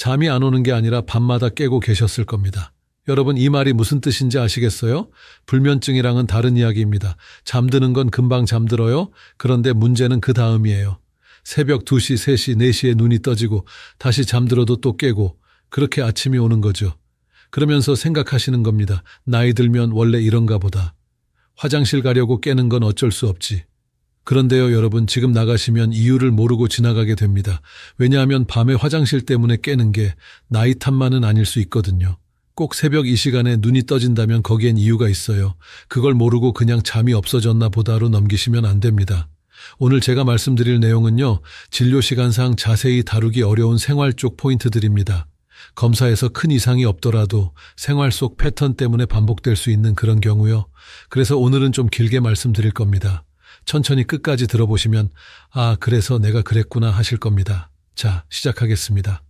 잠이 안 오는 게 아니라 밤마다 깨고 계셨을 겁니다. 여러분, 이 말이 무슨 뜻인지 아시겠어요? 불면증이랑은 다른 이야기입니다. 잠드는 건 금방 잠들어요. 그런데 문제는 그 다음이에요. 새벽 2시, 3시, 4시에 눈이 떠지고 다시 잠들어도 또 깨고 그렇게 아침이 오는 거죠. 그러면서 생각하시는 겁니다. 나이 들면 원래 이런가 보다. 화장실 가려고 깨는 건 어쩔 수 없지. 그런데요, 여러분, 지금 나가시면 이유를 모르고 지나가게 됩니다. 왜냐하면 밤에 화장실 때문에 깨는 게 나이 탓만은 아닐 수 있거든요. 꼭 새벽 이 시간에 눈이 떠진다면 거기엔 이유가 있어요. 그걸 모르고 그냥 잠이 없어졌나 보다로 넘기시면 안 됩니다. 오늘 제가 말씀드릴 내용은요, 진료 시간상 자세히 다루기 어려운 생활 쪽 포인트들입니다. 검사에서 큰 이상이 없더라도 생활 속 패턴 때문에 반복될 수 있는 그런 경우요. 그래서 오늘은 좀 길게 말씀드릴 겁니다. 천천히 끝까지 들어보시면 아, 그래서 내가 그랬구나 하실 겁니다. 자, 시작하겠습니다.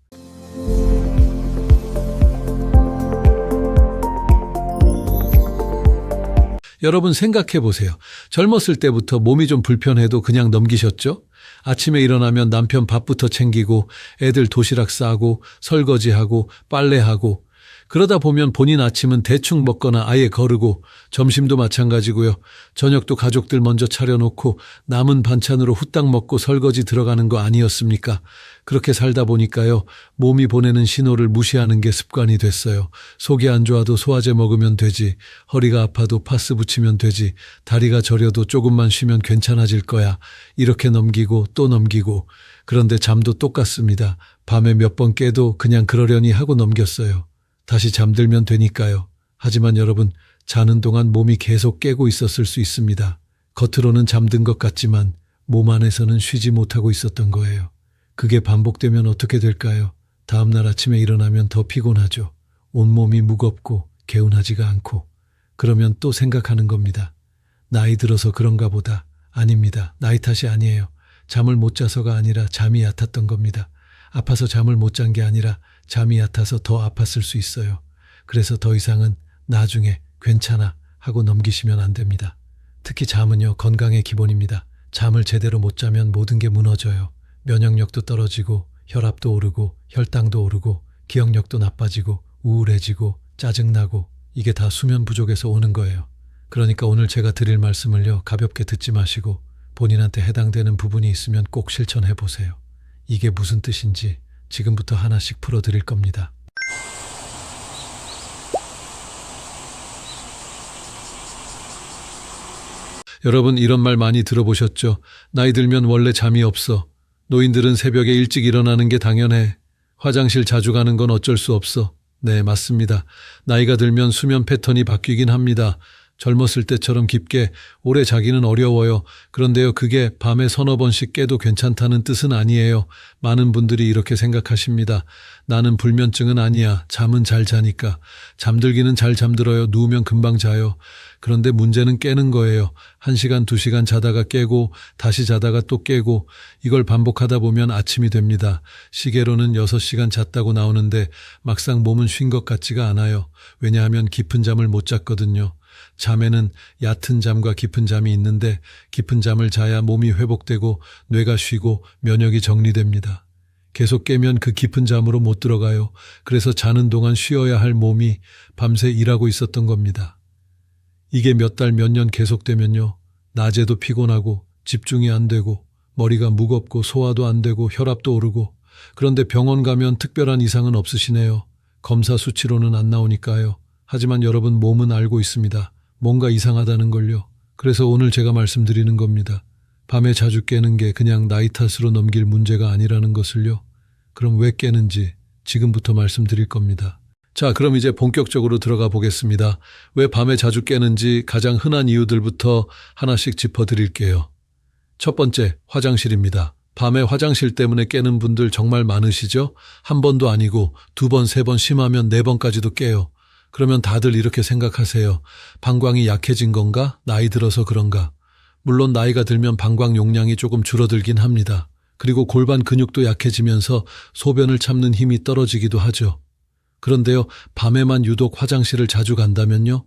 여러분, 생각해 보세요. 젊었을 때부터 몸이 좀 불편해도 그냥 넘기셨죠? 아침에 일어나면 남편 밥부터 챙기고 애들 도시락 싸고 설거지하고 빨래하고 그러다 보면 본인 아침은 대충 먹거나 아예 거르고 점심도 마찬가지고요. 저녁도 가족들 먼저 차려놓고 남은 반찬으로 후딱 먹고 설거지 들어가는 거 아니었습니까? 그렇게 살다 보니까요. 몸이 보내는 신호를 무시하는 게 습관이 됐어요. 속이 안 좋아도 소화제 먹으면 되지. 허리가 아파도 파스 붙이면 되지. 다리가 저려도 조금만 쉬면 괜찮아질 거야. 이렇게 넘기고 또 넘기고. 그런데 잠도 똑같습니다. 밤에 몇 번 깨도 그냥 그러려니 하고 넘겼어요. 다시 잠들면 되니까요. 하지만 여러분, 자는 동안 몸이 계속 깨고 있었을 수 있습니다. 겉으로는 잠든 것 같지만 몸 안에서는 쉬지 못하고 있었던 거예요. 그게 반복되면 어떻게 될까요? 다음날 아침에 일어나면 더 피곤하죠. 온몸이 무겁고 개운하지가 않고. 그러면 또 생각하는 겁니다. 나이 들어서 그런가 보다. 아닙니다. 나이 탓이 아니에요. 잠을 못 자서가 아니라 잠이 얕았던 겁니다. 아파서 잠을 못 잔 게 아니라 잠이 얕아서 더 아팠을 수 있어요. 그래서 더 이상은 나중에 괜찮아 하고 넘기시면 안 됩니다. 특히 잠은요, 건강의 기본입니다. 잠을 제대로 못 자면 모든 게 무너져요. 면역력도 떨어지고 혈압도 오르고 혈당도 오르고 기억력도 나빠지고 우울해지고 짜증나고 이게 다 수면 부족에서 오는 거예요. 그러니까 오늘 제가 드릴 말씀을요, 가볍게 듣지 마시고 본인한테 해당되는 부분이 있으면 꼭 실천해 보세요. 이게 무슨 뜻인지 지금부터 하나씩 풀어드릴 겁니다. 여러분, 이런 말 많이 들어보셨죠? 나이 들면 원래 잠이 없어. 노인들은 새벽에 일찍 일어나는 게 당연해. 화장실 자주 가는 건 어쩔 수 없어. 네, 맞습니다. 나이가 들면 수면 패턴이 바뀌긴 합니다. 젊었을 때처럼 깊게 오래 자기는 어려워요. 그런데요, 그게 밤에 서너 번씩 깨도 괜찮다는 뜻은 아니에요. 많은 분들이 이렇게 생각하십니다. 나는 불면증은 아니야. 잠은 잘 자니까. 잠들기는 잘 잠들어요. 누우면 금방 자요. 그런데 문제는 깨는 거예요. 1시간, 2시간 자다가 깨고 다시 자다가 또 깨고 이걸 반복하다 보면 아침이 됩니다. 시계로는 6시간 잤다고 나오는데 막상 몸은 쉰 것 같지가 않아요. 왜냐하면 깊은 잠을 못 잤거든요. 잠에는 얕은 잠과 깊은 잠이 있는데 깊은 잠을 자야 몸이 회복되고 뇌가 쉬고 면역이 정리됩니다. 계속 깨면 그 깊은 잠으로 못 들어가요. 그래서 자는 동안 쉬어야 할 몸이 밤새 일하고 있었던 겁니다. 이게 몇 달, 몇 년 계속되면요. 낮에도 피곤하고 집중이 안 되고 머리가 무겁고 소화도 안 되고 혈압도 오르고. 그런데 병원 가면 특별한 이상은 없으시네요. 검사 수치로는 안 나오니까요. 하지만 여러분, 몸은 알고 있습니다. 뭔가 이상하다는 걸요. 그래서 오늘 제가 말씀드리는 겁니다. 밤에 자주 깨는 게 그냥 나이 탓으로 넘길 문제가 아니라는 것을요. 그럼 왜 깨는지 지금부터 말씀드릴 겁니다. 자, 그럼 이제 본격적으로 들어가 보겠습니다. 왜 밤에 자주 깨는지 가장 흔한 이유들부터 하나씩 짚어드릴게요. 첫 번째, 화장실입니다. 밤에 화장실 때문에 깨는 분들 정말 많으시죠? 한 번도 아니고 2번, 3번, 심하면 4번까지도 깨요. 그러면 다들 이렇게 생각하세요. 방광이 약해진 건가? 나이 들어서 그런가? 물론 나이가 들면 방광 용량이 조금 줄어들긴 합니다. 그리고 골반 근육도 약해지면서 소변을 참는 힘이 떨어지기도 하죠. 그런데요, 밤에만 유독 화장실을 자주 간다면요?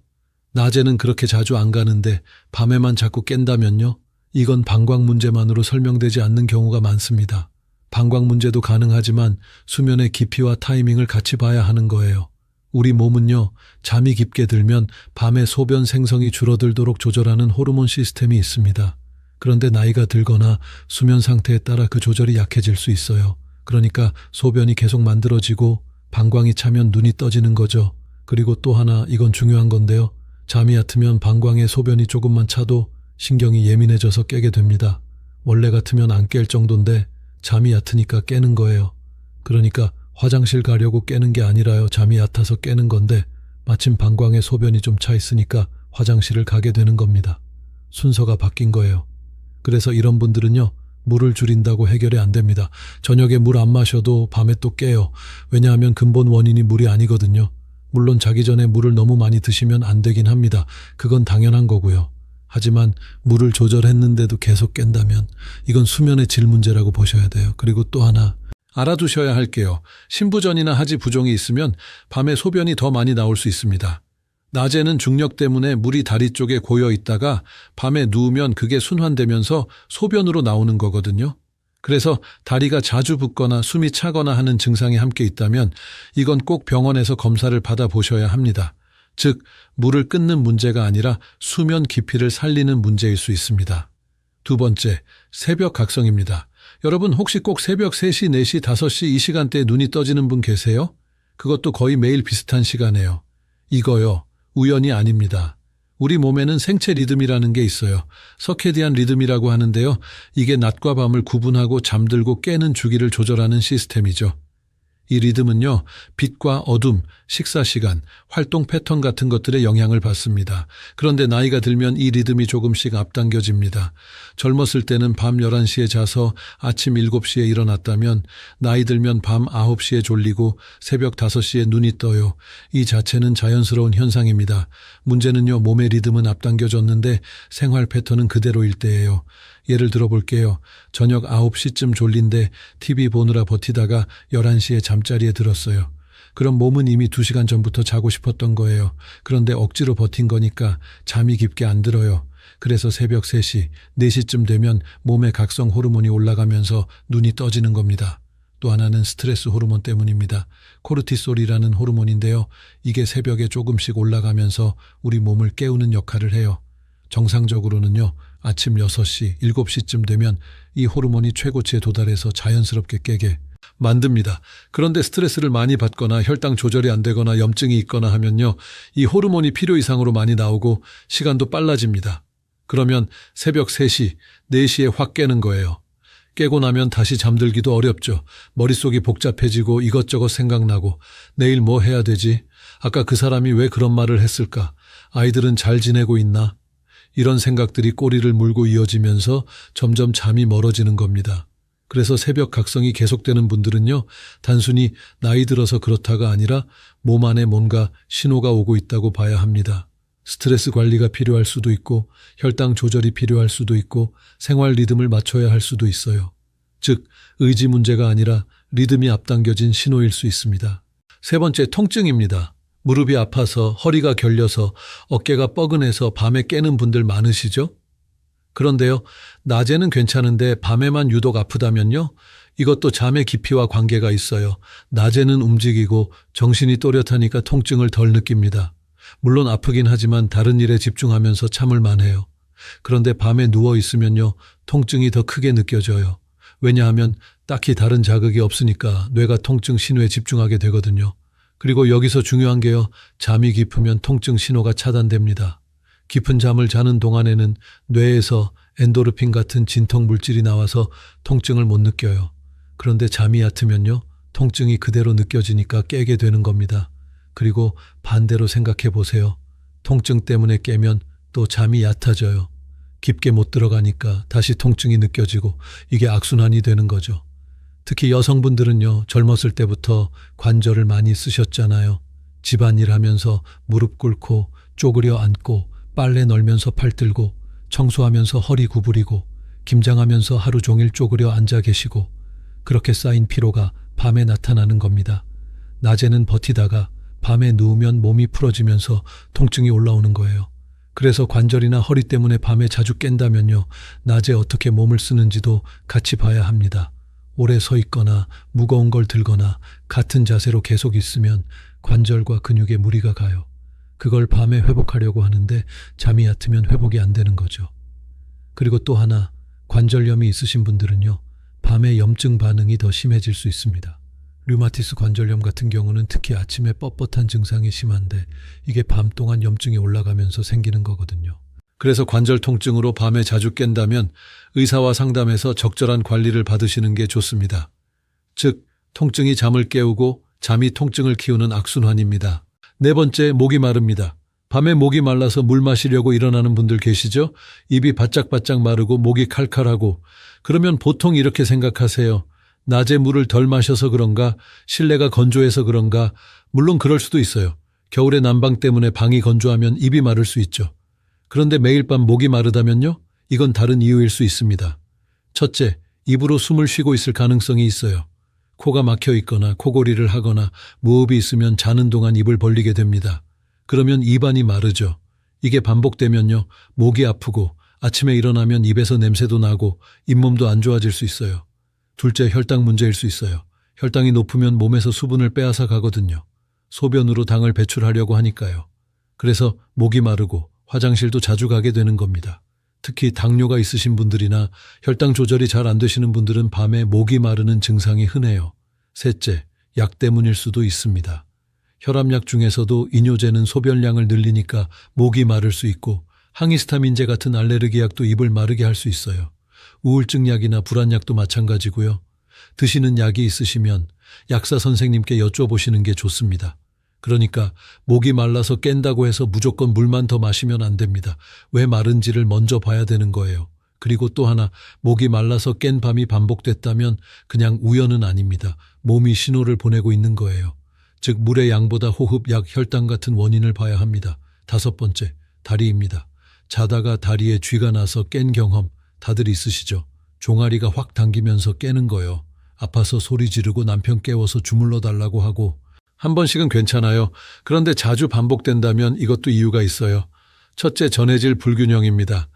낮에는 그렇게 자주 안 가는데 밤에만 자꾸 깬다면요? 이건 방광 문제만으로 설명되지 않는 경우가 많습니다. 방광 문제도 가능하지만 수면의 깊이와 타이밍을 같이 봐야 하는 거예요. 우리 몸은요, 잠이 깊게 들면 밤에 소변 생성이 줄어들도록 조절하는 호르몬 시스템이 있습니다. 그런데 나이가 들거나 수면 상태에 따라 그 조절이 약해질 수 있어요. 그러니까 소변이 계속 만들어지고 방광이 차면 눈이 떠지는 거죠. 그리고 또 하나, 이건 중요한 건데요. 잠이 얕으면 방광에 소변이 조금만 차도 신경이 예민해져서 깨게 됩니다. 원래 같으면 안 깰 정도인데 잠이 얕으니까 깨는 거예요. 그러니까 화장실 가려고 깨는 게 아니라요. 잠이 얕아서 깨는 건데 마침 방광에 소변이 좀 차 있으니까 화장실을 가게 되는 겁니다. 순서가 바뀐 거예요. 그래서 이런 분들은요, 물을 줄인다고 해결이 안 됩니다. 저녁에 물 안 마셔도 밤에 또 깨요. 왜냐하면 근본 원인이 물이 아니거든요. 물론 자기 전에 물을 너무 많이 드시면 안 되긴 합니다. 그건 당연한 거고요. 하지만 물을 조절했는데도 계속 깬다면 이건 수면의 질 문제라고 보셔야 돼요. 그리고 또 하나 알아두셔야 할게요. 신부전이나 하지 부종이 있으면 밤에 소변이 더 많이 나올 수 있습니다. 낮에는 중력 때문에 물이 다리 쪽에 고여 있다가 밤에 누우면 그게 순환되면서 소변으로 나오는 거거든요. 그래서 다리가 자주 붓거나 숨이 차거나 하는 증상이 함께 있다면 이건 꼭 병원에서 검사를 받아보셔야 합니다. 즉, 물을 끊는 문제가 아니라 수면 깊이를 살리는 문제일 수 있습니다. 두 번째, 새벽 각성입니다. 여러분 혹시 꼭 새벽 3시, 4시, 5시 이 시간대에 눈이 떠지는 분 계세요? 그것도 거의 매일 비슷한 시간에요. 이거요, 우연이 아닙니다. 우리 몸에는 생체 리듬이라는 게 있어요. 서케디안 리듬이라고 하는데요. 이게 낮과 밤을 구분하고 잠들고 깨는 주기를 조절하는 시스템이죠. 이 리듬은요, 빛과 어둠, 식사 시간, 활동 패턴 같은 것들에 영향을 받습니다. 그런데 나이가 들면 이 리듬이 조금씩 앞당겨집니다. 젊었을 때는 밤 11시에 자서 아침 7시에 일어났다면 나이 들면 밤 9시에 졸리고 새벽 5시에 눈이 떠요. 이 자체는 자연스러운 현상입니다. 문제는요, 몸의 리듬은 앞당겨졌는데 생활 패턴은 그대로일 때예요. 예를 들어볼게요. 저녁 9시쯤 졸린데 TV 보느라 버티다가 11시에 잠자리에 들었어요. 그럼 몸은 이미 2시간 전부터 자고 싶었던 거예요. 그런데 억지로 버틴 거니까 잠이 깊게 안 들어요. 그래서 새벽 3시, 4시쯤 되면 몸의 각성 호르몬이 올라가면서 눈이 떠지는 겁니다. 또 하나는 스트레스 호르몬 때문입니다. 코르티솔이라는 호르몬인데요. 이게 새벽에 조금씩 올라가면서 우리 몸을 깨우는 역할을 해요. 정상적으로는요, 아침 6시, 7시쯤 되면 이 호르몬이 최고치에 도달해서 자연스럽게 깨게 만듭니다. 그런데 스트레스를 많이 받거나 혈당 조절이 안 되거나 염증이 있거나 하면요, 이 호르몬이 필요 이상으로 많이 나오고 시간도 빨라집니다. 그러면 새벽 3시, 4시에 확 깨는 거예요. 깨고 나면 다시 잠들기도 어렵죠. 머릿속이 복잡해지고 이것저것 생각나고 내일 뭐 해야 되지? 아까 그 사람이 왜 그런 말을 했을까? 아이들은 잘 지내고 있나? 이런 생각들이 꼬리를 물고 이어지면서 점점 잠이 멀어지는 겁니다. 그래서 새벽 각성이 계속되는 분들은요, 단순히 나이 들어서 그렇다가 아니라 몸 안에 뭔가 신호가 오고 있다고 봐야 합니다. 스트레스 관리가 필요할 수도 있고 혈당 조절이 필요할 수도 있고 생활 리듬을 맞춰야 할 수도 있어요. 즉, 의지 문제가 아니라 리듬이 앞당겨진 신호일 수 있습니다. 세 번째, 통증입니다. 무릎이 아파서 허리가 결려서 어깨가 뻐근해서 밤에 깨는 분들 많으시죠? 그런데요, 낮에는 괜찮은데 밤에만 유독 아프다면요, 이것도 잠의 깊이와 관계가 있어요. 낮에는 움직이고 정신이 또렷하니까 통증을 덜 느낍니다. 물론 아프긴 하지만 다른 일에 집중하면서 참을 만해요. 그런데 밤에 누워 있으면요, 통증이 더 크게 느껴져요. 왜냐하면 딱히 다른 자극이 없으니까 뇌가 통증 신호에 집중하게 되거든요. 그리고 여기서 중요한 게요, 잠이 깊으면 통증 신호가 차단됩니다. 깊은 잠을 자는 동안에는 뇌에서 엔도르핀 같은 진통 물질이 나와서 통증을 못 느껴요. 그런데 잠이 얕으면요, 통증이 그대로 느껴지니까 깨게 되는 겁니다. 그리고 반대로 생각해 보세요. 통증 때문에 깨면 또 잠이 얕아져요. 깊게 못 들어가니까 다시 통증이 느껴지고 이게 악순환이 되는 거죠. 특히 여성분들은요, 젊었을 때부터 관절을 많이 쓰셨잖아요. 집안일 하면서 무릎 꿇고 쪼그려 앉고 빨래 널면서 팔 들고 청소하면서 허리 구부리고 김장하면서 하루 종일 쪼그려 앉아 계시고 그렇게 쌓인 피로가 밤에 나타나는 겁니다. 낮에는 버티다가 밤에 누우면 몸이 풀어지면서 통증이 올라오는 거예요. 그래서 관절이나 허리 때문에 밤에 자주 깬다면요, 낮에 어떻게 몸을 쓰는지도 같이 봐야 합니다. 오래 서 있거나 무거운 걸 들거나 같은 자세로 계속 있으면 관절과 근육에 무리가 가요. 그걸 밤에 회복하려고 하는데 잠이 얕으면 회복이 안 되는 거죠. 그리고 또 하나, 관절염이 있으신 분들은요, 밤에 염증 반응이 더 심해질 수 있습니다. 류마티스 관절염 같은 경우는 특히 아침에 뻣뻣한 증상이 심한데 이게 밤 동안 염증이 올라가면서 생기는 거거든요. 그래서 관절 통증으로 밤에 자주 깬다면 의사와 상담해서 적절한 관리를 받으시는 게 좋습니다. 즉, 통증이 잠을 깨우고 잠이 통증을 키우는 악순환입니다. 네 번째, 목이 마릅니다. 밤에 목이 말라서 물 마시려고 일어나는 분들 계시죠? 입이 바짝바짝 마르고 목이 칼칼하고, 그러면 보통 이렇게 생각하세요. 낮에 물을 덜 마셔서 그런가? 실내가 건조해서 그런가? 물론 그럴 수도 있어요. 겨울에 난방 때문에 방이 건조하면 입이 마를 수 있죠. 그런데 매일 밤 목이 마르다면요? 이건 다른 이유일 수 있습니다. 첫째, 입으로 숨을 쉬고 있을 가능성이 있어요. 코가 막혀 있거나 코골이를 하거나 무호흡이 있으면 자는 동안 입을 벌리게 됩니다. 그러면 입안이 마르죠. 이게 반복되면요, 목이 아프고 아침에 일어나면 입에서 냄새도 나고 잇몸도 안 좋아질 수 있어요. 둘째, 혈당 문제일 수 있어요. 혈당이 높으면 몸에서 수분을 빼앗아 가거든요. 소변으로 당을 배출하려고 하니까요. 그래서 목이 마르고 화장실도 자주 가게 되는 겁니다. 특히 당뇨가 있으신 분들이나 혈당 조절이 잘 안 되시는 분들은 밤에 목이 마르는 증상이 흔해요. 셋째, 약 때문일 수도 있습니다. 혈압약 중에서도 이뇨제는 소변량을 늘리니까 목이 마를 수 있고 항히스타민제 같은 알레르기 약도 입을 마르게 할 수 있어요. 우울증 약이나 불안약도 마찬가지고요. 드시는 약이 있으시면 약사 선생님께 여쭤보시는 게 좋습니다. 그러니까 목이 말라서 깬다고 해서 무조건 물만 더 마시면 안 됩니다. 왜 마른지를 먼저 봐야 되는 거예요. 그리고 또 하나, 목이 말라서 깬 밤이 반복됐다면 그냥 우연은 아닙니다. 몸이 신호를 보내고 있는 거예요. 즉 물의 양보다 호흡, 약, 혈당 같은 원인을 봐야 합니다. 다섯 번째, 다리입니다. 자다가 다리에 쥐가 나서 깬 경험 다들 있으시죠? 종아리가 확 당기면서 깨는 거요. 아파서 소리 지르고 남편 깨워서 주물러 달라고 하고. 한 번씩은 괜찮아요. 그런데 자주 반복된다면 이것도 이유가 있어요. 첫째, 전해질 불균형입니다.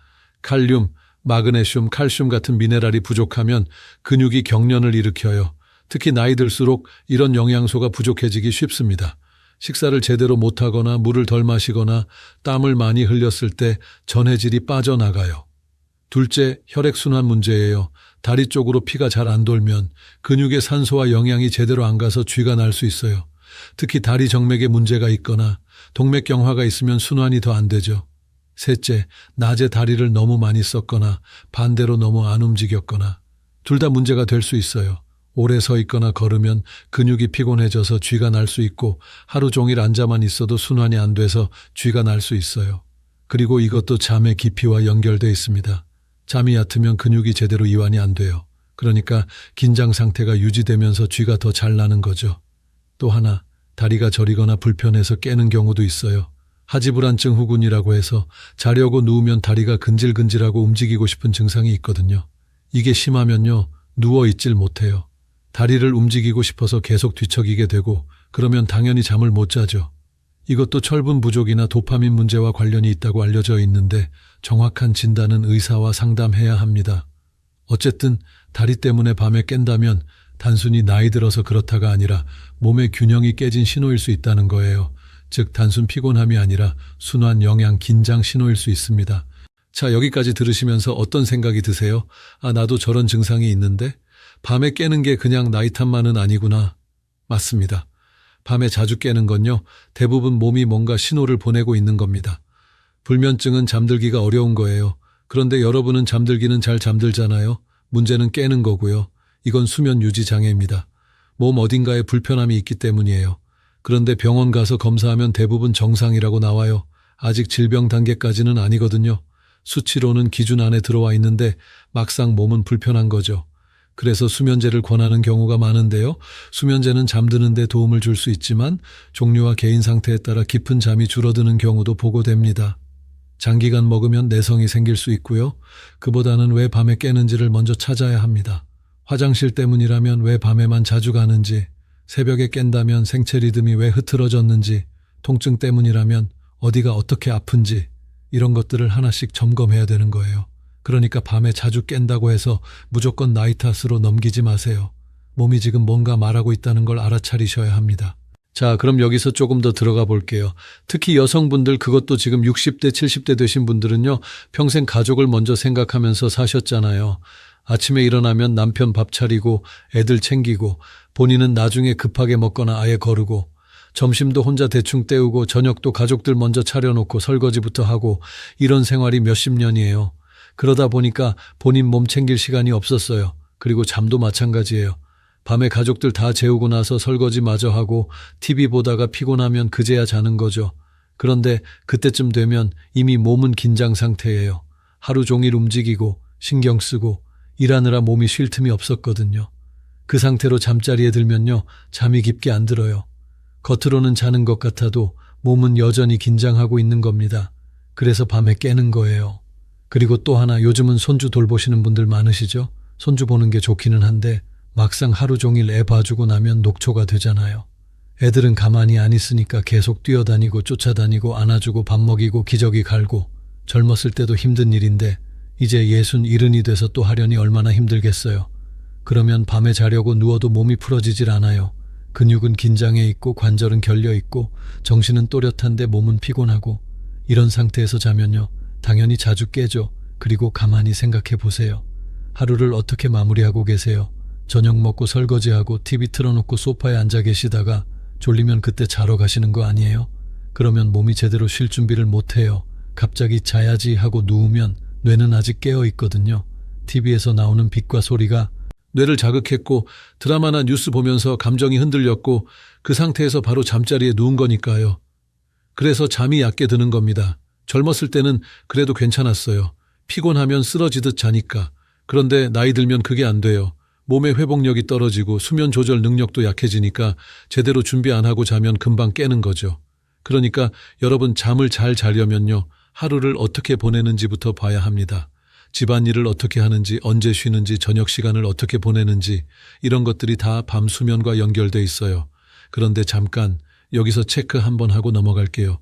칼륨, 마그네슘, 칼슘 같은 미네랄이 부족하면 근육이 경련을 일으켜요. 특히 나이 들수록 이런 영양소가 부족해지기 쉽습니다. 식사를 제대로 못하거나 물을 덜 마시거나 땀을 많이 흘렸을 때 전해질이 빠져나가요. 둘째, 혈액순환 문제예요. 다리 쪽으로 피가 잘 안 돌면 근육에 산소와 영양이 제대로 안 가서 쥐가 날 수 있어요. 특히 다리 정맥에 문제가 있거나 동맥경화가 있으면 순환이 더 안 되죠. 셋째, 낮에 다리를 너무 많이 썼거나 반대로 너무 안 움직였거나 둘 다 문제가 될 수 있어요. 오래 서 있거나 걸으면 근육이 피곤해져서 쥐가 날 수 있고 하루 종일 앉아만 있어도 순환이 안 돼서 쥐가 날 수 있어요. 그리고 이것도 잠의 깊이와 연결돼 있습니다. 잠이 얕으면 근육이 제대로 이완이 안 돼요. 그러니까 긴장 상태가 유지되면서 쥐가 더 잘 나는 거죠. 또 하나, 다리가 저리거나 불편해서 깨는 경우도 있어요. 하지불안증 후군이라고 해서 자려고 누우면 다리가 근질근질하고 움직이고 싶은 증상이 있거든요. 이게 심하면요, 누워 있질 못해요. 다리를 움직이고 싶어서 계속 뒤척이게 되고 그러면 당연히 잠을 못 자죠. 이것도 철분 부족이나 도파민 문제와 관련이 있다고 알려져 있는데 정확한 진단은 의사와 상담해야 합니다. 어쨌든 다리 때문에 밤에 깬다면 단순히 나이 들어서 그렇다가 아니라 몸의 균형이 깨진 신호일 수 있다는 거예요. 즉 단순 피곤함이 아니라 순환, 영양, 긴장 신호일 수 있습니다. 자, 여기까지 들으시면서 어떤 생각이 드세요? 아, 나도 저런 증상이 있는데 밤에 깨는 게 그냥 나이 탓만은 아니구나. 맞습니다. 밤에 자주 깨는 건요, 대부분 몸이 뭔가 신호를 보내고 있는 겁니다. 불면증은 잠들기가 어려운 거예요. 그런데 여러분은 잠들기는 잘 잠들잖아요. 문제는 깨는 거고요. 이건 수면 유지 장애입니다. 몸 어딘가에 불편함이 있기 때문이에요. 그런데 병원 가서 검사하면 대부분 정상이라고 나와요. 아직 질병 단계까지는 아니거든요. 수치로는 기준 안에 들어와 있는데 막상 몸은 불편한 거죠. 그래서 수면제를 권하는 경우가 많은데요. 수면제는 잠드는 데 도움을 줄 수 있지만 종류와 개인 상태에 따라 깊은 잠이 줄어드는 경우도 보고됩니다. 장기간 먹으면 내성이 생길 수 있고요. 그보다는 왜 밤에 깨는지를 먼저 찾아야 합니다. 화장실 때문이라면 왜 밤에만 자주 가는지, 새벽에 깬다면 생체 리듬이 왜 흐트러졌는지, 통증 때문이라면 어디가 어떻게 아픈지 이런 것들을 하나씩 점검해야 되는 거예요. 그러니까 밤에 자주 깬다고 해서 무조건 나이 탓으로 넘기지 마세요. 몸이 지금 뭔가 말하고 있다는 걸 알아차리셔야 합니다. 자, 그럼 여기서 조금 더 들어가 볼게요. 특히 여성분들, 그것도 지금 60대, 70대 되신 분들은요, 평생 가족을 먼저 생각하면서 사셨잖아요. 아침에 일어나면 남편 밥 차리고 애들 챙기고 본인은 나중에 급하게 먹거나 아예 거르고 점심도 혼자 대충 때우고 저녁도 가족들 먼저 차려놓고 설거지부터 하고 이런 생활이 몇십 년이에요. 그러다 보니까 본인 몸 챙길 시간이 없었어요. 그리고 잠도 마찬가지예요. 밤에 가족들 다 재우고 나서 설거지 마저 하고 TV 보다가 피곤하면 그제야 자는 거죠. 그런데 그때쯤 되면 이미 몸은 긴장 상태예요. 하루 종일 움직이고 신경 쓰고 일하느라 몸이 쉴 틈이 없었거든요. 그 상태로 잠자리에 들면요, 잠이 깊게 안 들어요. 겉으로는 자는 것 같아도 몸은 여전히 긴장하고 있는 겁니다. 그래서 밤에 깨는 거예요. 그리고 또 하나, 요즘은 손주 돌보시는 분들 많으시죠? 손주 보는 게 좋기는 한데 막상 하루 종일 애 봐주고 나면 녹초가 되잖아요. 애들은 가만히 안 있으니까 계속 뛰어다니고 쫓아다니고 안아주고 밥 먹이고 기저귀 갈고, 젊었을 때도 힘든 일인데 이제 60, 70이 돼서 또 하려니 얼마나 힘들겠어요. 그러면 밤에 자려고 누워도 몸이 풀어지질 않아요. 근육은 긴장해 있고 관절은 결려 있고 정신은 또렷한데 몸은 피곤하고, 이런 상태에서 자면요, 당연히 자주 깨죠. 그리고 가만히 생각해 보세요. 하루를 어떻게 마무리하고 계세요? 저녁 먹고 설거지하고 TV 틀어놓고 소파에 앉아 계시다가 졸리면 그때 자러 가시는 거 아니에요? 그러면 몸이 제대로 쉴 준비를 못해요. 갑자기 자야지 하고 누우면 뇌는 아직 깨어 있거든요. TV에서 나오는 빛과 소리가 뇌를 자극했고 드라마나 뉴스 보면서 감정이 흔들렸고 그 상태에서 바로 잠자리에 누운 거니까요. 그래서 잠이 얕게 드는 겁니다. 젊었을 때는 그래도 괜찮았어요. 피곤하면 쓰러지듯 자니까. 그런데 나이 들면 그게 안 돼요. 몸의 회복력이 떨어지고 수면 조절 능력도 약해지니까 제대로 준비 안 하고 자면 금방 깨는 거죠. 그러니까 여러분, 잠을 잘 자려면요, 하루를 어떻게 보내는지부터 봐야 합니다. 집안일을 어떻게 하는지, 언제 쉬는지, 저녁 시간을 어떻게 보내는지, 이런 것들이 다 밤 수면과 연결돼 있어요. 그런데 잠깐 여기서 체크 한번 하고 넘어갈게요.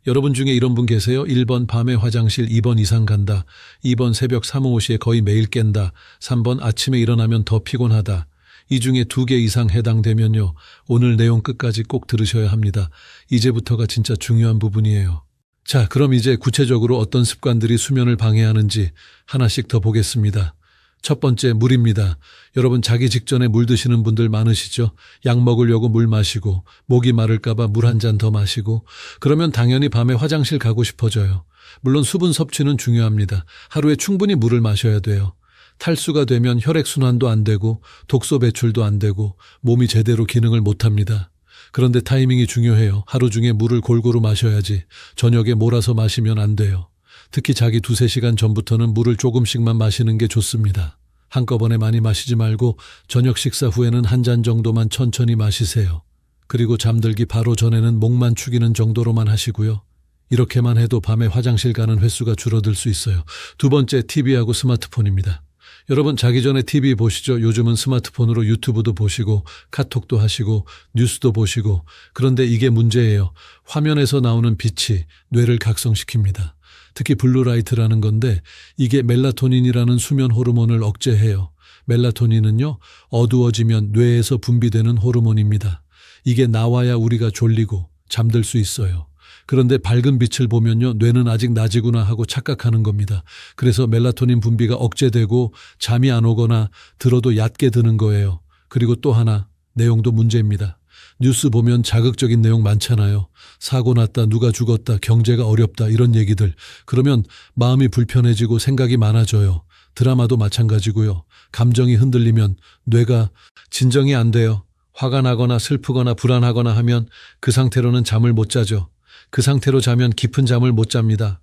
여러분 중에 이런 분 계세요? 1번 밤에 화장실 2번 이상 간다. 2번 새벽 3, 5시에 거의 매일 깬다. 3번 아침에 일어나면 더 피곤하다. 이 중에 2개 이상 해당되면요, 오늘 내용 끝까지 꼭 들으셔야 합니다. 이제부터가 진짜 중요한 부분이에요. 자, 그럼 이제 구체적으로 어떤 습관들이 수면을 방해하는지 하나씩 더 보겠습니다. 첫 번째, 물입니다. 여러분, 자기 직전에 물 드시는 분들 많으시죠? 약 먹으려고 물 마시고 목이 마를까봐 물 한 잔 더 마시고, 그러면 당연히 밤에 화장실 가고 싶어져요. 물론 수분 섭취는 중요합니다. 하루에 충분히 물을 마셔야 돼요. 탈수가 되면 혈액순환도 안 되고 독소 배출도 안 되고 몸이 제대로 기능을 못합니다. 그런데 타이밍이 중요해요. 하루 중에 물을 골고루 마셔야지 저녁에 몰아서 마시면 안 돼요. 특히 자기 2-3시간 전부터는 물을 조금씩만 마시는 게 좋습니다. 한꺼번에 많이 마시지 말고 저녁 식사 후에는 한 잔 정도만 천천히 마시세요. 그리고 잠들기 바로 전에는 목만 축이는 정도로만 하시고요. 이렇게만 해도 밤에 화장실 가는 횟수가 줄어들 수 있어요. 두 번째, TV하고 스마트폰입니다. 여러분, 자기 전에 TV 보시죠. 요즘은 스마트폰으로 유튜브도 보시고 카톡도 하시고 뉴스도 보시고. 그런데 이게 문제예요. 화면에서 나오는 빛이 뇌를 각성시킵니다. 특히 블루라이트라는 건데 이게 멜라토닌이라는 수면 호르몬을 억제해요. 멜라토닌은요, 어두워지면 뇌에서 분비되는 호르몬입니다. 이게 나와야 우리가 졸리고 잠들 수 있어요. 그런데 밝은 빛을 보면요, 뇌는 아직 낮이구나 하고 착각하는 겁니다. 그래서 멜라토닌 분비가 억제되고 잠이 안 오거나 들어도 얕게 드는 거예요. 그리고 또 하나, 내용도 문제입니다. 뉴스 보면 자극적인 내용 많잖아요. 사고 났다, 누가 죽었다, 경제가 어렵다, 이런 얘기들. 그러면 마음이 불편해지고 생각이 많아져요. 드라마도 마찬가지고요. 감정이 흔들리면 뇌가 진정이 안 돼요. 화가 나거나 슬프거나 불안하거나 하면 그 상태로는 잠을 못 자죠. 그 상태로 자면 깊은 잠을 못 잡니다.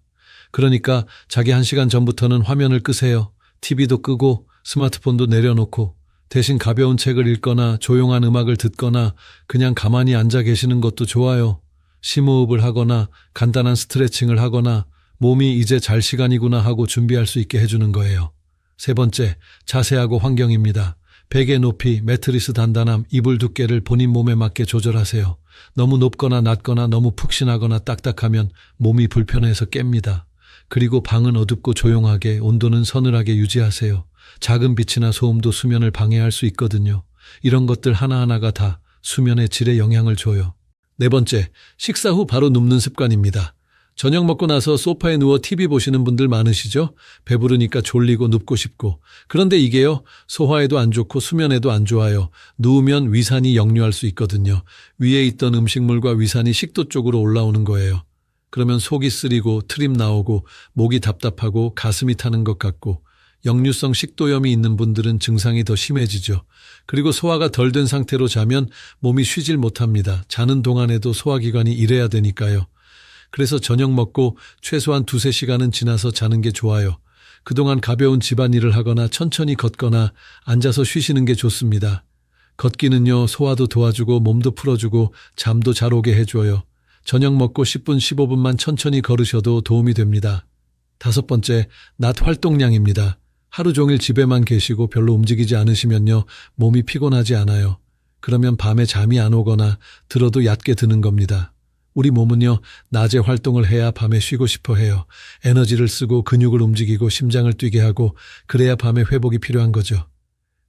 그러니까 자기 1시간 전부터는 화면을 끄세요. TV도 끄고 스마트폰도 내려놓고 대신 가벼운 책을 읽거나 조용한 음악을 듣거나 그냥 가만히 앉아 계시는 것도 좋아요. 심호흡을 하거나 간단한 스트레칭을 하거나 몸이 이제 잘 시간이구나 하고 준비할 수 있게 해주는 거예요. 세 번째, 자세하고 환경입니다. 베개 높이, 매트리스 단단함, 이불 두께를 본인 몸에 맞게 조절하세요. 너무 높거나 낮거나 너무 푹신하거나 딱딱하면 몸이 불편해서 깹니다. 그리고 방은 어둡고 조용하게, 온도는 서늘하게 유지하세요. 작은 빛이나 소음도 수면을 방해할 수 있거든요. 이런 것들 하나하나가 다 수면의 질에 영향을 줘요. 네 번째, 식사 후 바로 눕는 습관입니다. 저녁 먹고 나서 소파에 누워 TV 보시는 분들 많으시죠? 배부르니까 졸리고 눕고 싶고. 그런데 이게요, 소화에도 안 좋고 수면에도 안 좋아요. 누우면 위산이 역류할 수 있거든요. 위에 있던 음식물과 위산이 식도 쪽으로 올라오는 거예요. 그러면 속이 쓰리고 트림 나오고 목이 답답하고 가슴이 타는 것 같고, 역류성 식도염이 있는 분들은 증상이 더 심해지죠. 그리고 소화가 덜 된 상태로 자면 몸이 쉬질 못합니다. 자는 동안에도 소화기관이 일해야 되니까요. 그래서 저녁 먹고 최소한 2~3시간은 지나서 자는 게 좋아요. 그동안 가벼운 집안일을 하거나 천천히 걷거나 앉아서 쉬시는 게 좋습니다. 걷기는요, 소화도 도와주고 몸도 풀어주고 잠도 잘 오게 해줘요. 저녁 먹고 10분, 15분만 천천히 걸으셔도 도움이 됩니다. 5번째, 낮 활동량입니다. 하루 종일 집에만 계시고 별로 움직이지 않으시면요, 몸이 피곤하지 않아요. 그러면 밤에 잠이 안 오거나 들어도 얕게 드는 겁니다. 우리 몸은요, 낮에 활동을 해야 밤에 쉬고 싶어 해요. 에너지를 쓰고 근육을 움직이고 심장을 뛰게 하고, 그래야 밤에 회복이 필요한 거죠.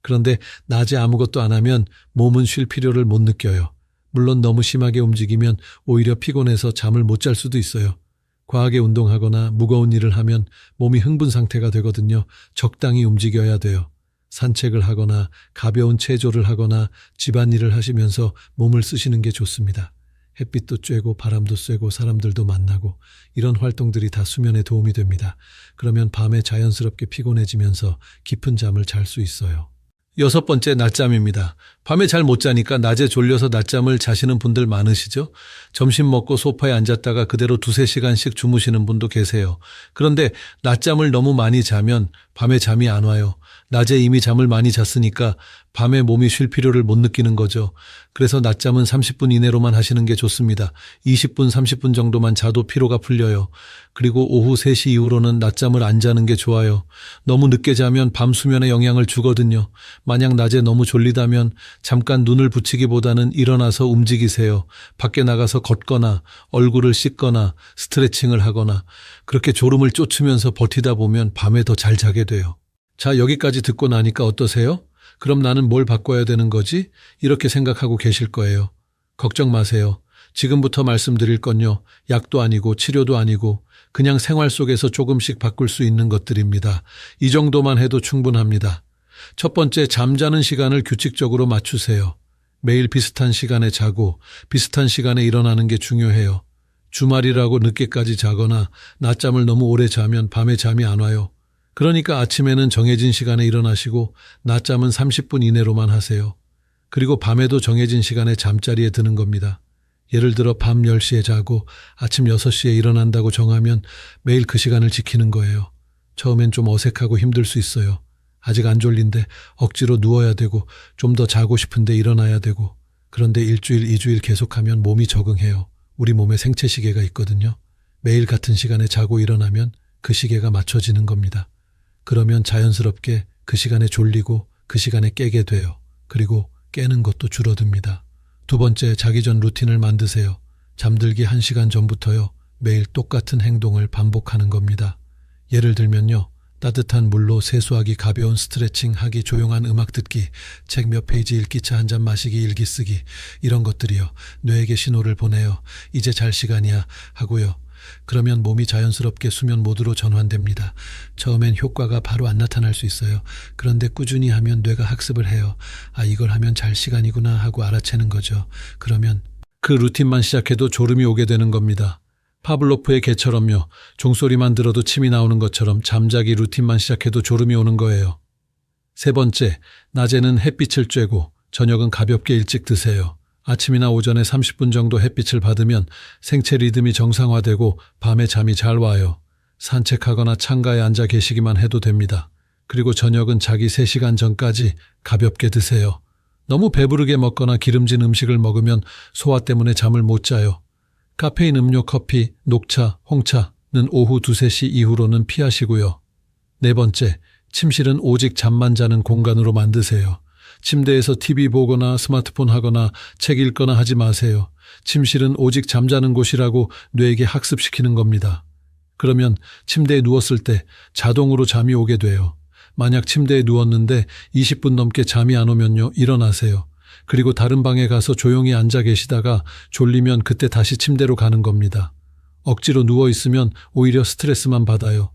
그런데 낮에 아무것도 안 하면 몸은 쉴 필요를 못 느껴요. 물론 너무 심하게 움직이면 오히려 피곤해서 잠을 못 잘 수도 있어요. 과하게 운동하거나 무거운 일을 하면 몸이 흥분 상태가 되거든요. 적당히 움직여야 돼요. 산책을 하거나 가벼운 체조를 하거나 집안일을 하시면서 몸을 쓰시는 게 좋습니다. 햇빛도 쬐고 바람도 쐬고 사람들도 만나고, 이런 활동들이 다 수면에 도움이 됩니다. 그러면 밤에 자연스럽게 피곤해지면서 깊은 잠을 잘 수 있어요. 6번째, 낮잠입니다. 밤에 잘 못 자니까 낮에 졸려서 낮잠을 자시는 분들 많으시죠? 점심 먹고 소파에 앉았다가 그대로 2~3시간씩 주무시는 분도 계세요. 그런데 낮잠을 너무 많이 자면 밤에 잠이 안 와요. 낮에 이미 잠을 많이 잤으니까 밤에 몸이 쉴 필요를 못 느끼는 거죠. 그래서 낮잠은 30분 이내로만 하시는 게 좋습니다. 20분, 30분 정도만 자도 피로가 풀려요. 그리고 오후 3시 이후로는 낮잠을 안 자는 게 좋아요. 너무 늦게 자면 밤 수면에 영향을 주거든요. 만약 낮에 너무 졸리다면 잠깐 눈을 붙이기보다는 일어나서 움직이세요. 밖에 나가서 걷거나 얼굴을 씻거나 스트레칭을 하거나, 그렇게 졸음을 쫓으면서 버티다 보면 밤에 더 잘 자게 돼요. 자, 여기까지 듣고 나니까 어떠세요? 그럼 나는 뭘 바꿔야 되는 거지? 이렇게 생각하고 계실 거예요. 걱정 마세요. 지금부터 말씀드릴 건요, 약도 아니고 치료도 아니고 그냥 생활 속에서 조금씩 바꿀 수 있는 것들입니다. 이 정도만 해도 충분합니다. 첫 번째, 잠자는 시간을 규칙적으로 맞추세요. 매일 비슷한 시간에 자고 비슷한 시간에 일어나는 게 중요해요. 주말이라고 늦게까지 자거나 낮잠을 너무 오래 자면 밤에 잠이 안 와요. 그러니까 아침에는 정해진 시간에 일어나시고 낮잠은 30분 이내로만 하세요. 그리고 밤에도 정해진 시간에 잠자리에 드는 겁니다. 예를 들어 밤 10시에 자고 아침 6시에 일어난다고 정하면 매일 그 시간을 지키는 거예요. 처음엔 좀 어색하고 힘들 수 있어요. 아직 안 졸린데 억지로 누워야 되고 좀 더 자고 싶은데 일어나야 되고. 그런데 1주일, 2주일 계속하면 몸이 적응해요. 우리 몸에 생체 시계가 있거든요. 매일 같은 시간에 자고 일어나면 그 시계가 맞춰지는 겁니다. 그러면 자연스럽게 그 시간에 졸리고 그 시간에 깨게 돼요. 그리고 깨는 것도 줄어듭니다. 2번째, 자기 전 루틴을 만드세요. 잠들기 1시간 전부터요, 매일 똑같은 행동을 반복하는 겁니다. 예를 들면요, 따뜻한 물로 세수하기, 가벼운 스트레칭 하기, 조용한 음악 듣기, 책 몇 페이지 읽기, 차 한 잔 마시기, 일기 쓰기, 이런 것들이요, 뇌에게 신호를 보내요. 이제 잘 시간이야 하고요. 그러면 몸이 자연스럽게 수면 모드로 전환됩니다. 처음엔 효과가 바로 안 나타날 수 있어요. 그런데 꾸준히 하면 뇌가 학습을 해요. 아, 이걸 하면 잘 시간이구나 하고 알아채는 거죠. 그러면 그 루틴만 시작해도 졸음이 오게 되는 겁니다. 파블로프의 개처럼요. 종소리만 들어도 침이 나오는 것처럼 잠자기 루틴만 시작해도 졸음이 오는 거예요. 3번째, 낮에는 햇빛을 쬐고 저녁은 가볍게 일찍 드세요. 아침이나 오전에 30분 정도 햇빛을 받으면 생체 리듬이 정상화되고 밤에 잠이 잘 와요. 산책하거나 창가에 앉아 계시기만 해도 됩니다. 그리고 저녁은 자기 3시간 전까지 가볍게 드세요. 너무 배부르게 먹거나 기름진 음식을 먹으면 소화 때문에 잠을 못 자요. 카페인 음료, 커피, 녹차, 홍차는 오후 2~3시 이후로는 피하시고요. 4번째, 침실은 오직 잠만 자는 공간으로 만드세요. 침대에서 TV 보거나 스마트폰 하거나 책 읽거나 하지 마세요. 침실은 오직 잠자는 곳이라고 뇌에게 학습시키는 겁니다. 그러면 침대에 누웠을 때 자동으로 잠이 오게 돼요. 만약 침대에 누웠는데 20분 넘게 잠이 안 오면요, 일어나세요. 그리고 다른 방에 가서 조용히 앉아 계시다가 졸리면 그때 다시 침대로 가는 겁니다. 억지로 누워있으면 오히려 스트레스만 받아요.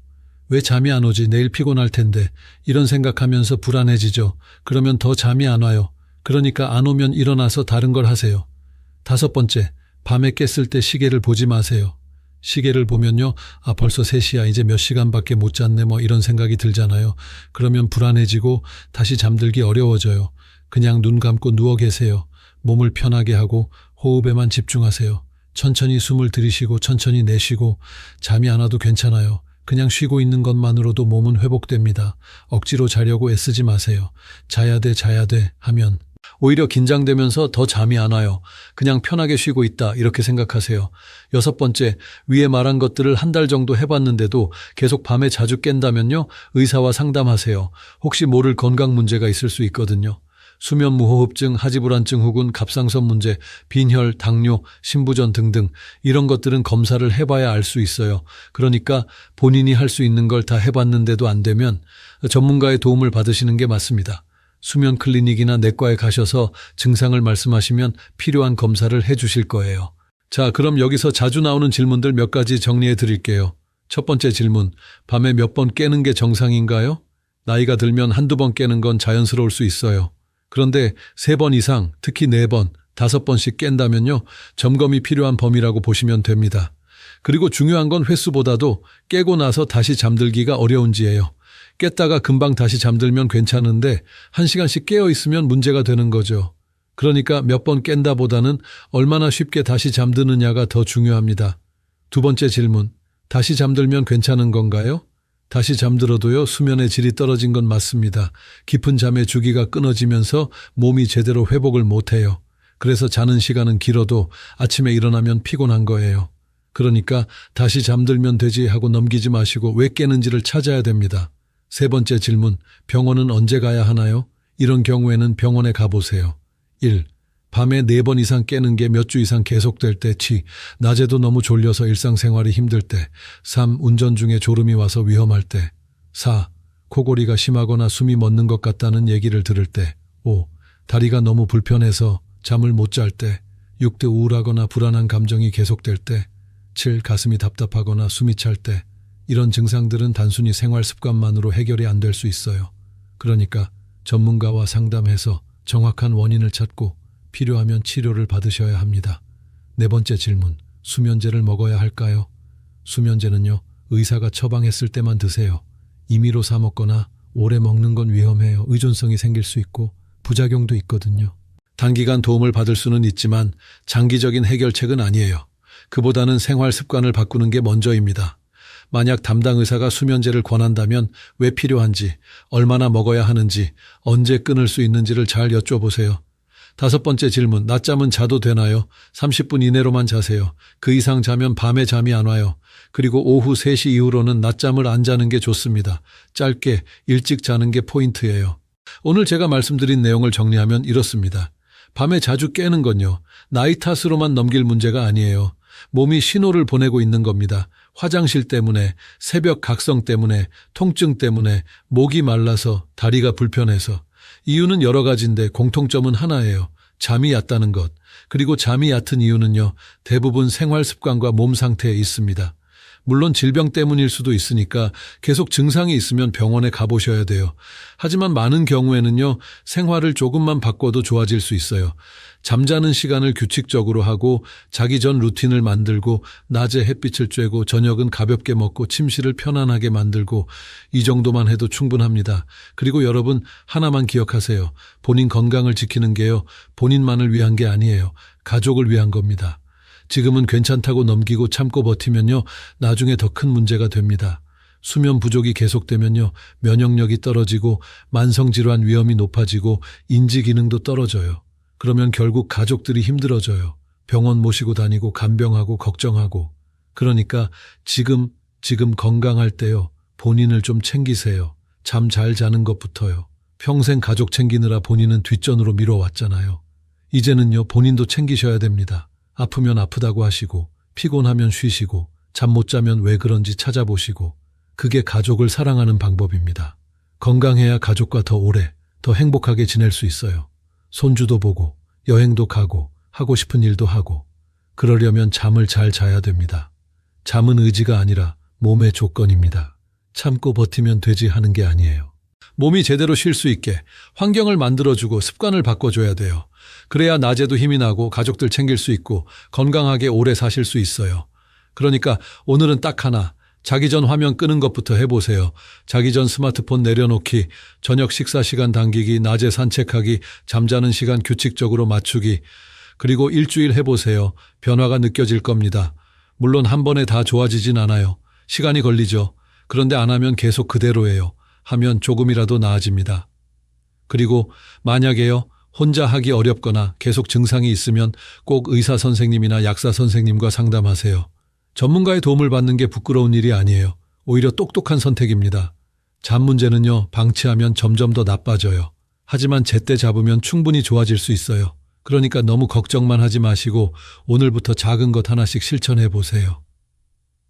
왜 잠이 안 오지? 내일 피곤할 텐데. 이런 생각하면서 불안해지죠. 그러면 더 잠이 안 와요. 그러니까 안 오면 일어나서 다른 걸 하세요. 5번째, 밤에 깼을 때 시계를 보지 마세요. 시계를 보면요, 벌써 3시야. 이제 몇 시간밖에 못 잤네. 이런 생각이 들잖아요. 그러면 불안해지고 다시 잠들기 어려워져요. 그냥 눈 감고 누워 계세요. 몸을 편하게 하고 호흡에만 집중하세요. 천천히 숨을 들이쉬고 천천히 내쉬고 잠이 안 와도 괜찮아요. 그냥 쉬고 있는 것만으로도 몸은 회복됩니다. 억지로 자려고 애쓰지 마세요. 자야 돼 하면 오히려 긴장되면서 더 잠이 안 와요. 그냥 편하게 쉬고 있다 이렇게 생각하세요. 6번째, 위에 말한 것들을 한 달 정도 해봤는데도 계속 밤에 자주 깬다면요, 의사와 상담하세요. 혹시 모를 건강 문제가 있을 수 있거든요. 수면 무호흡증, 하지불안증 혹은 갑상선 문제, 빈혈, 당뇨, 신부전 등등 이런 것들은 검사를 해봐야 알 수 있어요. 그러니까 본인이 할 수 있는 걸 다 해봤는데도 안 되면 전문가의 도움을 받으시는 게 맞습니다. 수면 클리닉이나 내과에 가셔서 증상을 말씀하시면 필요한 검사를 해주실 거예요. 자, 그럼 여기서 자주 나오는 질문들 몇 가지 정리해 드릴게요. 첫 번째 질문, 밤에 몇 번 깨는 게 정상인가요? 나이가 들면 한두 번 깨는 건 자연스러울 수 있어요. 그런데 3번 이상, 특히 4번, 5번씩 깬다면요, 점검이 필요한 범위라고 보시면 됩니다. 그리고 중요한 건 횟수보다도 깨고 나서 다시 잠들기가 어려운지예요. 깼다가 금방 다시 잠들면 괜찮은데 1시간씩 깨어 있으면 문제가 되는 거죠. 그러니까 몇 번 깬다보다는 얼마나 쉽게 다시 잠드느냐가 더 중요합니다. 2번째 질문, 다시 잠들면 괜찮은 건가요? 다시 잠들어도요, 수면의 질이 떨어진 건 맞습니다. 깊은 잠의 주기가 끊어지면서 몸이 제대로 회복을 못해요. 그래서 자는 시간은 길어도 아침에 일어나면 피곤한 거예요. 그러니까 다시 잠들면 되지 하고 넘기지 마시고 왜 깨는지를 찾아야 됩니다. 3번째 질문, 병원은 언제 가야 하나요? 이런 경우에는 병원에 가보세요. 1. 밤에 4번 이상 깨는 게 몇 주 이상 계속될 때, 낮에도 너무 졸려서 일상생활이 힘들 때, 3. 운전 중에 졸음이 와서 위험할 때, 4. 코골이가 심하거나 숨이 멎는 것 같다는 얘기를 들을 때, 5. 다리가 너무 불편해서 잠을 못 잘 때, 6. 우울하거나 불안한 감정이 계속될 때, 7. 가슴이 답답하거나 숨이 찰 때, 이런 증상들은 단순히 생활 습관만으로 해결이 안 될 수 있어요. 그러니까 전문가와 상담해서 정확한 원인을 찾고 필요하면 치료를 받으셔야 합니다. 4번째 질문, 수면제를 먹어야 할까요? 수면제는요, 의사가 처방했을 때만 드세요. 임의로 사 먹거나 오래 먹는 건 위험해요. 의존성이 생길 수 있고 부작용도 있거든요. 단기간 도움을 받을 수는 있지만 장기적인 해결책은 아니에요. 그보다는 생활 습관을 바꾸는 게 먼저입니다. 만약 담당 의사가 수면제를 권한다면 왜 필요한지, 얼마나 먹어야 하는지, 언제 끊을 수 있는지를 잘 여쭤보세요. 5번째 질문, 낮잠은 자도 되나요? 30분 이내로만 자세요. 그 이상 자면 밤에 잠이 안 와요. 그리고 오후 3시 이후로는 낮잠을 안 자는 게 좋습니다. 짧게, 일찍 자는 게 포인트예요. 오늘 제가 말씀드린 내용을 정리하면 이렇습니다. 밤에 자주 깨는 건요, 나이 탓으로만 넘길 문제가 아니에요. 몸이 신호를 보내고 있는 겁니다. 화장실 때문에, 새벽 각성 때문에, 통증 때문에, 목이 말라서, 다리가 불편해서. 이유는 여러 가지인데 공통점은 하나예요. 잠이 얕다는 것. 그리고 잠이 얕은 이유는요, 대부분 생활 습관과 몸 상태에 있습니다. 물론 질병 때문일 수도 있으니까 계속 증상이 있으면 병원에 가보셔야 돼요. 하지만 많은 경우에는요, 생활을 조금만 바꿔도 좋아질 수 있어요. 잠자는 시간을 규칙적으로 하고 자기 전 루틴을 만들고 낮에 햇빛을 쬐고 저녁은 가볍게 먹고 침실을 편안하게 만들고 이 정도만 해도 충분합니다. 그리고 여러분 하나만 기억하세요. 본인 건강을 지키는 게요, 본인만을 위한 게 아니에요. 가족을 위한 겁니다. 지금은 괜찮다고 넘기고 참고 버티면요, 나중에 더 큰 문제가 됩니다. 수면 부족이 계속되면요, 면역력이 떨어지고 만성질환 위험이 높아지고 인지 기능도 떨어져요. 그러면 결국 가족들이 힘들어져요. 병원 모시고 다니고 간병하고 걱정하고. 그러니까 지금 건강할 때요, 본인을 좀 챙기세요. 잠 잘 자는 것부터요. 평생 가족 챙기느라 본인은 뒷전으로 미뤄왔잖아요. 이제는요, 본인도 챙기셔야 됩니다. 아프면 아프다고 하시고 피곤하면 쉬시고 잠 못 자면 왜 그런지 찾아보시고 그게 가족을 사랑하는 방법입니다. 건강해야 가족과 더 오래, 더 행복하게 지낼 수 있어요. 손주도 보고 여행도 가고 하고 싶은 일도 하고 그러려면 잠을 잘 자야 됩니다. 잠은 의지가 아니라 몸의 조건입니다. 참고 버티면 되지 하는 게 아니에요. 몸이 제대로 쉴 수 있게 환경을 만들어주고 습관을 바꿔줘야 돼요. 그래야 낮에도 힘이 나고 가족들 챙길 수 있고 건강하게 오래 사실 수 있어요. 그러니까 오늘은 딱 하나, 자기 전 화면 끄는 것부터 해보세요. 자기 전 스마트폰 내려놓기, 저녁 식사 시간 당기기, 낮에 산책하기, 잠자는 시간 규칙적으로 맞추기, 그리고 일주일 해보세요. 변화가 느껴질 겁니다. 물론 한 번에 다 좋아지진 않아요. 시간이 걸리죠. 그런데 안 하면 계속 그대로예요. 하면 조금이라도 나아집니다. 그리고 만약에요, 혼자 하기 어렵거나 계속 증상이 있으면 꼭 의사 선생님이나 약사 선생님과 상담하세요. 전문가의 도움을 받는 게 부끄러운 일이 아니에요. 오히려 똑똑한 선택입니다. 잠 문제는요, 방치하면 점점 더 나빠져요. 하지만 제때 잡으면 충분히 좋아질 수 있어요. 그러니까 너무 걱정만 하지 마시고 오늘부터 작은 것 하나씩 실천해 보세요.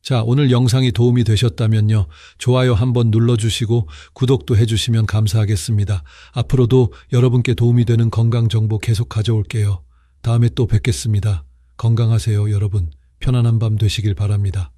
자, 오늘 영상이 도움이 되셨다면요, 좋아요 한번 눌러주시고 구독도 해주시면 감사하겠습니다. 앞으로도 여러분께 도움이 되는 건강 정보 계속 가져올게요. 다음에 또 뵙겠습니다. 건강하세요, 여러분. 편안한 밤 되시길 바랍니다.